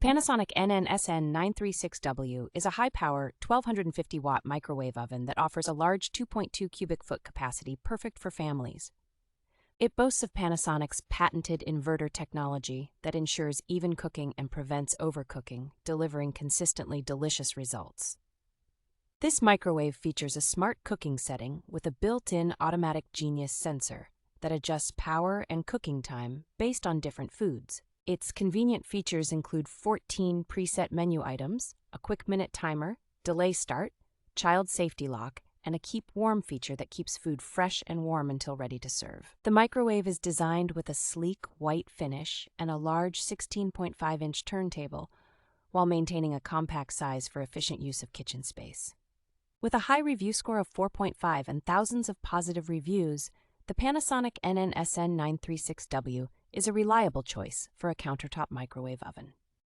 Panasonic NN-SN936W is a high-power, 1250-watt microwave oven that offers a large 2.2 cubic foot capacity perfect for families. It boasts of Panasonic's patented inverter technology that ensures even cooking and prevents overcooking, delivering consistently delicious results. This microwave features a smart cooking setting with a built-in automatic Genius sensor that adjusts power and cooking time based on different foods. Its convenient features include 14 preset menu items, a quick minute timer, delay start, child safety lock, and a keep warm feature that keeps food fresh and warm until ready to serve. The microwave is designed with a sleek white finish and a large 16.5-inch turntable, while maintaining a compact size for efficient use of kitchen space. With a high review score of 4.5 and thousands of positive reviews, the Panasonic NN-SN936W is a reliable choice for a countertop microwave oven.